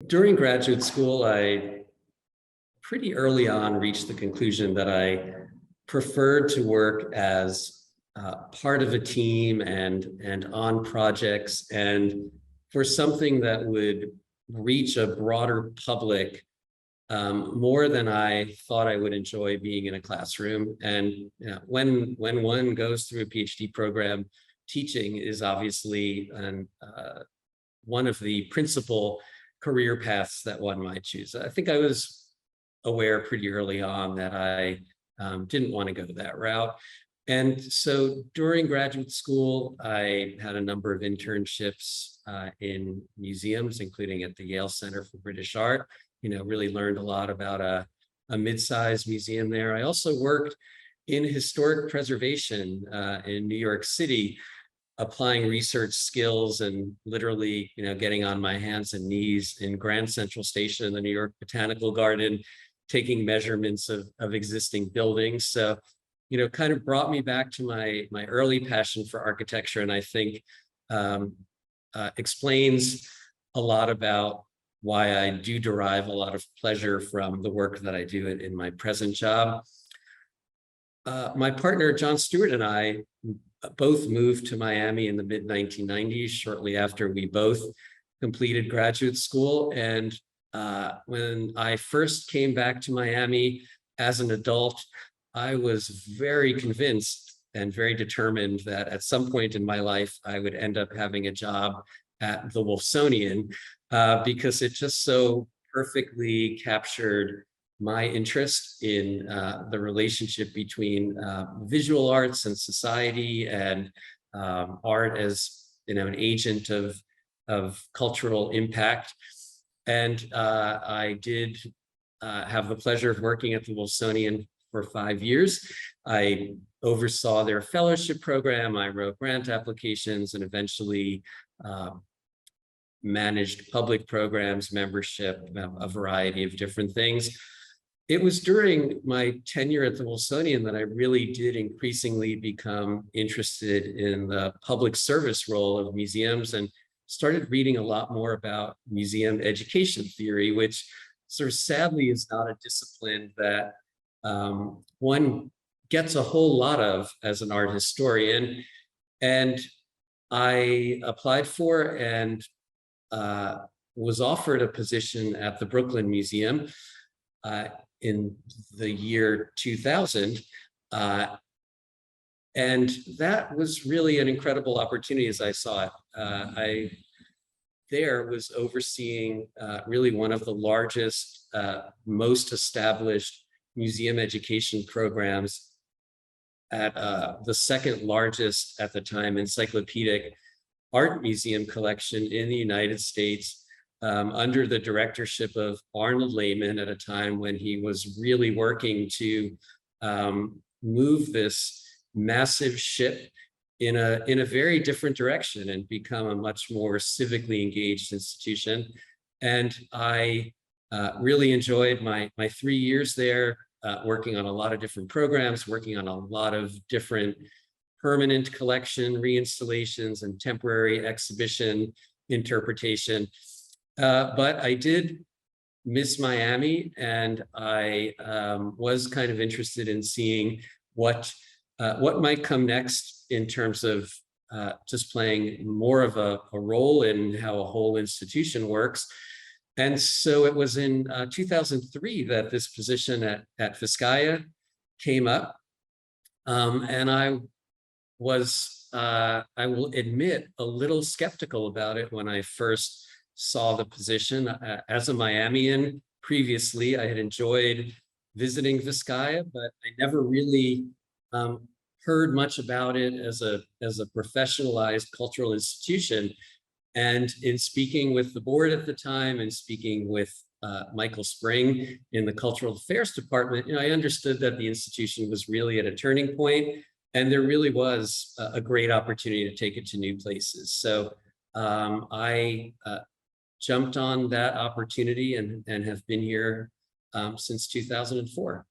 During graduate school, I pretty early on reached the conclusion that I preferred to work as part of a team and on projects and for something that would reach a broader public more than I thought I would enjoy being in a classroom. And when one goes through a PhD program, teaching is obviously one of the principal career paths that one might choose. I think I was aware pretty early on that I didn't want to go that route. And so during graduate school, I had a number of internships in museums, including at the Yale Center for British Art. Really learned a lot about a mid-sized museum there. I also worked in historic preservation in New York City, applying research skills and literally, getting on my hands and knees in Grand Central Station in the New York Botanical Garden, taking measurements of existing buildings. So, kind of brought me back to my early passion for architecture, and I think explains a lot about why I do derive a lot of pleasure from the work that I do in my present job. My partner, John Stewart, and I both moved to Miami in the mid-1990s, shortly after we both completed graduate school. And when I first came back to Miami as an adult, I was very convinced and very determined that at some point in my life, I would end up having a job at the Wolfsonian because it just so perfectly captured my interest in the relationship between visual arts and society, and art as an agent of cultural impact. And I did have the pleasure of working at the Wolfsonian for 5 years. I oversaw their fellowship program. I wrote grant applications and eventually managed public programs, membership, a variety of different things. It was during my tenure at the Wolfsonian that I really did increasingly become interested in the public service role of museums and started reading a lot more about museum education theory, which sort of sadly is not a discipline that one gets a whole lot of as an art historian. And I applied for and was offered a position at the Brooklyn Museum in the year 2000. And that was really an incredible opportunity as I saw it. I was overseeing really one of the largest, most established museum education programs at the second largest at the time encyclopedic art museum collection in the United States, under the directorship of Arnold Lehman at a time when he was really working to move this massive ship in a very different direction and become a much more civically engaged institution. And I really enjoyed my 3 years there, working on a lot of different programs, working on a lot of different permanent collection reinstallations and temporary exhibition interpretation. But I did miss Miami, and I was kind of interested in seeing what might come next in terms of just playing more of a role in how a whole institution works. And so it was in 2003 that this position at Vizcaya came up. And I was, I will admit, a little skeptical about it when I first saw the position. As a Miamian previously, I had enjoyed visiting Vizcaya, but I never really heard much about it as a professionalized cultural institution. And in speaking with the board at the time and speaking with Michael Spring in the Cultural Affairs Department, I understood that the institution was really at a turning point, and there really was a great opportunity to take it to new places. So I jumped on that opportunity and have been here since 2004.